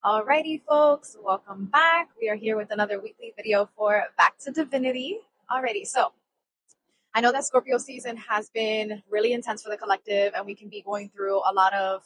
Alrighty, folks, welcome back. We are here with another weekly video for Back to Divinity. Alrighty, so I know that Scorpio season has been really intense for the collective, and we can be going through a lot of,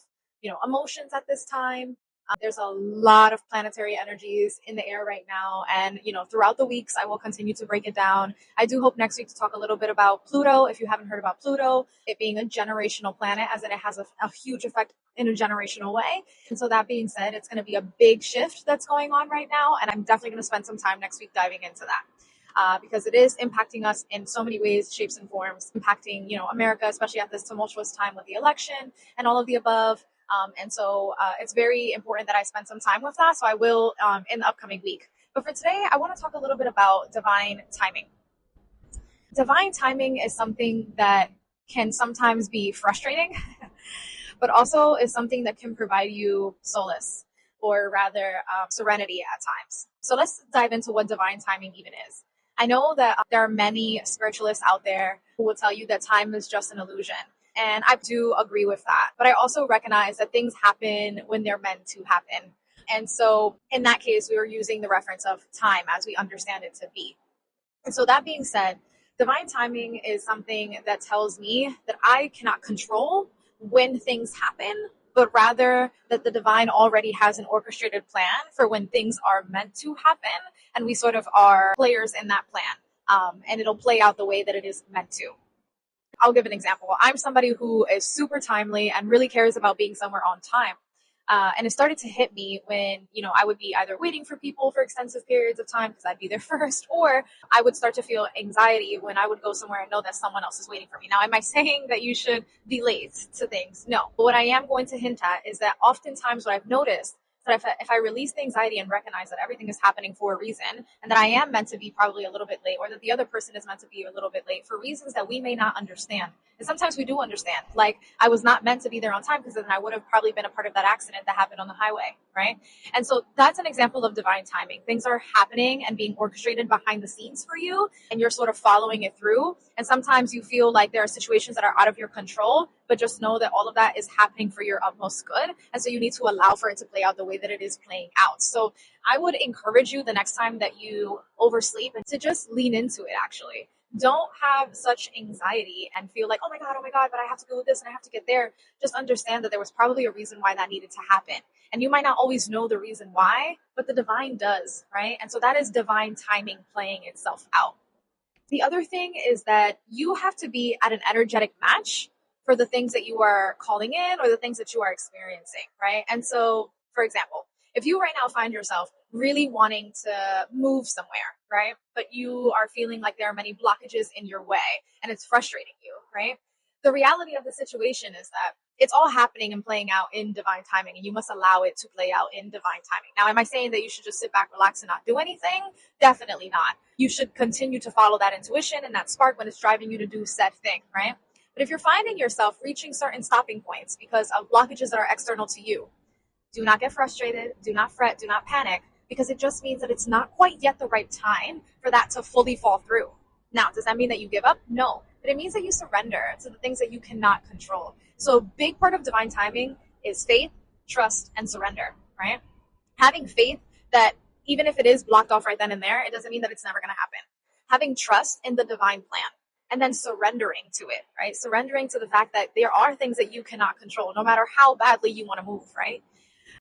emotions at this time. There's a lot of planetary energies in the air right now, and throughout the weeks, I will continue to break it down. I do hope next week to talk a little bit about Pluto. If you haven't heard about Pluto, it being a generational planet, as in it has a huge effect in a generational way. And so that being said, it's going to be a big shift that's going on right now, and I'm definitely going to spend some time next week diving into that. Because it is impacting us in so many ways, shapes, and forms, impacting, America, especially at this tumultuous time with the election and all of the above. And so it's very important that I spend some time with that. So I will in the upcoming week. But for today, I want to talk a little bit about divine timing. Divine timing is something that can sometimes be frustrating, but also is something that can provide you solace, or rather serenity at times. So let's dive into what divine timing even is. I know that there are many spiritualists out there who will tell you that time is just an illusion. And I do agree with that. But I also recognize that things happen when they're meant to happen. And so in that case, we were using the reference of time as we understand it to be. And so that being said, divine timing is something that tells me that I cannot control when things happen, but rather that the divine already has an orchestrated plan for when things are meant to happen. And we sort of are players in that plan. And it'll play out the way that it is meant to. I'll give an example. I'm somebody who is super timely and really cares about being somewhere on time. And it started to hit me when, I would be either waiting for people for extensive periods of time because I'd be there first, or I would start to feel anxiety when I would go somewhere and know that someone else is waiting for me. Now, am I saying that you should be late to things? No. But what I am going to hint at is that oftentimes what I've noticed that if I release the anxiety and recognize that everything is happening for a reason, and that I am meant to be probably a little bit late, or that the other person is meant to be a little bit late for reasons that we may not understand. And sometimes we do understand. Like, I was not meant to be there on time because then I would have probably been a part of that accident that happened on the highway, right? And so that's an example of divine timing. Things are happening and being orchestrated behind the scenes for you, and you're sort of following it through. And sometimes you feel like there are situations that are out of your control, but just know that all of that is happening for your utmost good. And so you need to allow for it to play out the way that it is playing out. So I would encourage you the next time that you oversleep and to just lean into it, actually. Don't have such anxiety and feel like, oh my God, but I have to go with this and I have to get there. Just understand that there was probably a reason why that needed to happen. And you might not always know the reason why, but the divine does, right? And so that is divine timing playing itself out. The other thing is that you have to be at an energetic match for the things that you are calling in or the things that you are experiencing, right? And so, for example, if you right now find yourself really wanting to move somewhere, right? But you are feeling like there are many blockages in your way and it's frustrating you, right? The reality of the situation is that it's all happening and playing out in divine timing, and you must allow it to play out in divine timing. Now, am I saying that you should just sit back, relax, and not do anything? Definitely not. You should continue to follow that intuition and that spark when it's driving you to do said thing, right? But if you're finding yourself reaching certain stopping points because of blockages that are external to you, do not get frustrated, do not fret, do not panic, because it just means that it's not quite yet the right time for that to fully fall through. Now, does that mean that you give up? No, but it means that you surrender to the things that you cannot control. So a big part of divine timing is faith, trust, and surrender, right? Having faith that even if it is blocked off right then and there, it doesn't mean that it's never going to happen. Having trust in the divine plan. And then surrendering to it, right? Surrendering to the fact that there are things that you cannot control, no matter how badly you want to move, right?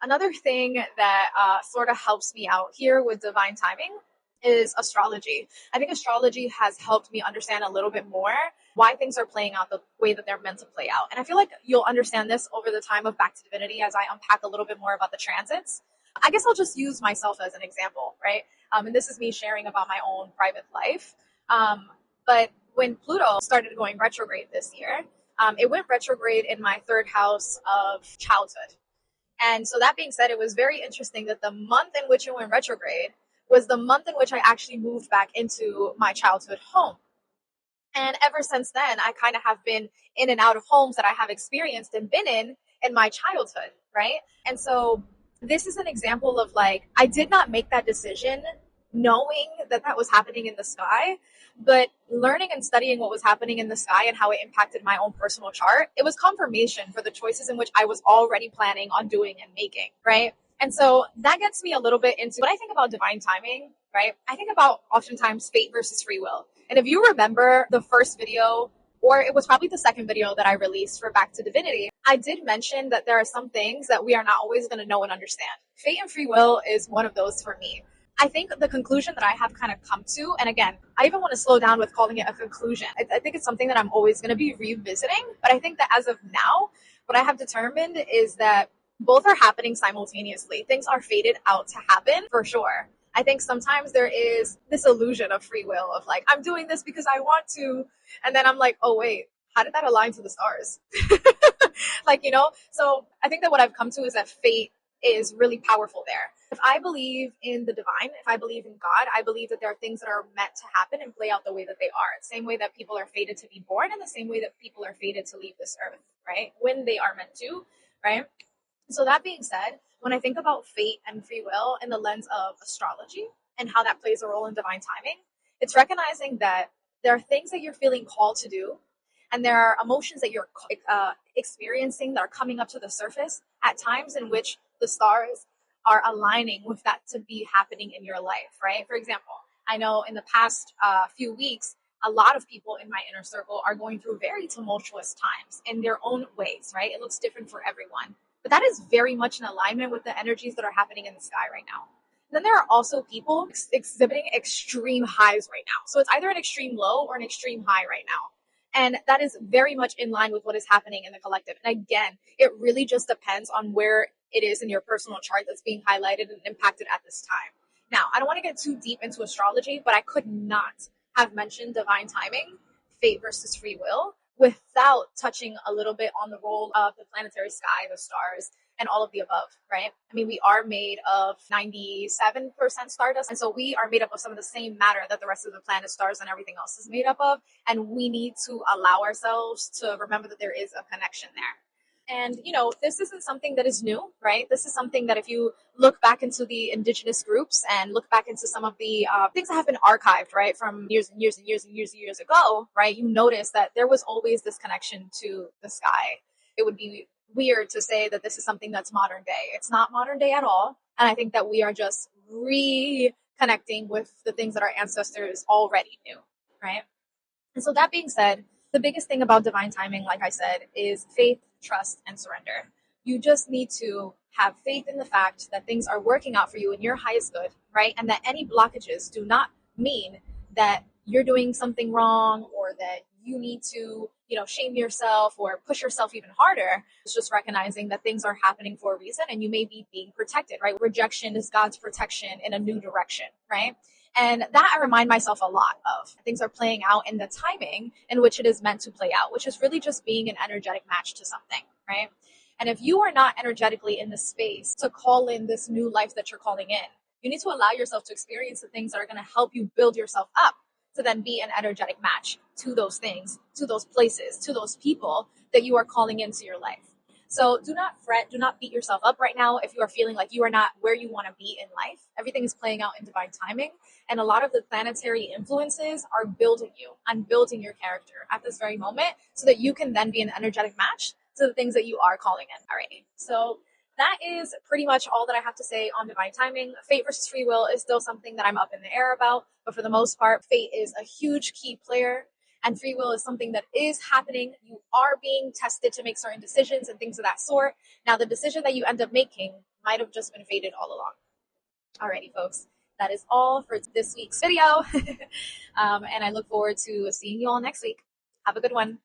Another thing that sort of helps me out here with divine timing is astrology. I think astrology has helped me understand a little bit more why things are playing out the way that they're meant to play out. And I feel like you'll understand this over the time of Back to Divinity as I unpack a little bit more about the transits. I guess I'll just use myself as an example, right? And this is me sharing about my own private life. But when Pluto started going retrograde this year, it went retrograde in my third house of childhood. And so that being said, it was very interesting that the month in which it went retrograde was the month in which I actually moved back into my childhood home. And ever since then, I kind of have been in and out of homes that I have experienced and been in my childhood, right? And so this is an example of like, I did not make that decision knowing that that was happening in the sky, but learning and studying what was happening in the sky and how it impacted my own personal chart, it was confirmation for the choices in which I was already planning on doing and making, right? And so that gets me a little bit into what I think about divine timing, right? I think about oftentimes fate versus free will. And if you remember the first video, or it was probably the second video that I released for Back to Divinity, I did mention that there are some things that we are not always going to know and understand. Fate and free will is one of those for me. I think the conclusion that I have kind of come to, and again, I even want to slow down with calling it a conclusion. I think it's something that I'm always going to be revisiting, but I think that as of now, what I have determined is that both are happening simultaneously. Things are fated out to happen for sure. I think sometimes there is this illusion of free will of like, I'm doing this because I want to. And then I'm like, oh, wait, how did that align to the stars? So I think that what I've come to is that fate is really powerful there. If I believe in the divine, if I believe in God, I believe that there are things that are meant to happen and play out the way that they are. The same way that people are fated to be born and the same way that people are fated to leave this earth, right? When they are meant to, right? So that being said, when I think about fate and free will in the lens of astrology and how that plays a role in divine timing, it's recognizing that there are things that you're feeling called to do, and there are emotions that you're experiencing that are coming up to the surface at times in which the stars are aligning with that to be happening in your life, right? For example, I know in the past few weeks, a lot of people in my inner circle are going through very tumultuous times in their own ways, right? It looks different for everyone. But that is very much in alignment with the energies that are happening in the sky right now. And then there are also people exhibiting extreme highs right now. So it's either an extreme low or an extreme high right now. And that is very much in line with what is happening in the collective. And again, it really just depends on where it is in your personal chart that's being highlighted and impacted at this time. Now, I don't want to get too deep into astrology, but I could not have mentioned divine timing, fate versus free will, without touching a little bit on the role of the planetary sky, the stars, and all of the above, right? I mean, we are made of 97% stardust. And so we are made up of some of the same matter that the rest of the planet, stars, and everything else is made up of. And we need to allow ourselves to remember that there is a connection there. And, this isn't something that is new, right? This is something that if you look back into the indigenous groups and look back into some of the things that have been archived, right, from years and years and years and years and years ago, right, you notice that there was always this connection to the sky. It would be weird to say that this is something that's modern day. It's not modern day at all. And I think that we are just reconnecting with the things that our ancestors already knew, right? And so that being said, the biggest thing about divine timing, like I said, is faith, trust, and surrender. You just need to have faith in the fact that things are working out for you in your highest good, right? And that any blockages do not mean that you're doing something wrong or that you need to, shame yourself or push yourself even harder. It's just recognizing that things are happening for a reason and you may be being protected, right? Rejection is God's protection in a new direction, right? And that I remind myself a lot of. Things are playing out in the timing in which it is meant to play out, which is really just being an energetic match to something, right? And if you are not energetically in the space to call in this new life that you're calling in, you need to allow yourself to experience the things that are going to help you build yourself up to then be an energetic match to those things, to those places, to those people that you are calling into your life. So do not fret, do not beat yourself up right now if you are feeling like you are not where you want to be in life. Everything is playing out in divine timing. And a lot of the planetary influences are building you and building your character at this very moment so that you can then be an energetic match to the things that you are calling in already. So that is pretty much all that I have to say on divine timing. Fate versus free will is still something that I'm up in the air about, but for the most part, fate is a huge key player and free will is something that is happening. You are being tested to make certain decisions and things of that sort. Now, the decision that you end up making might have just been fated all along. Alrighty, folks. That is all for this week's video. And I look forward to seeing you all next week. Have a good one.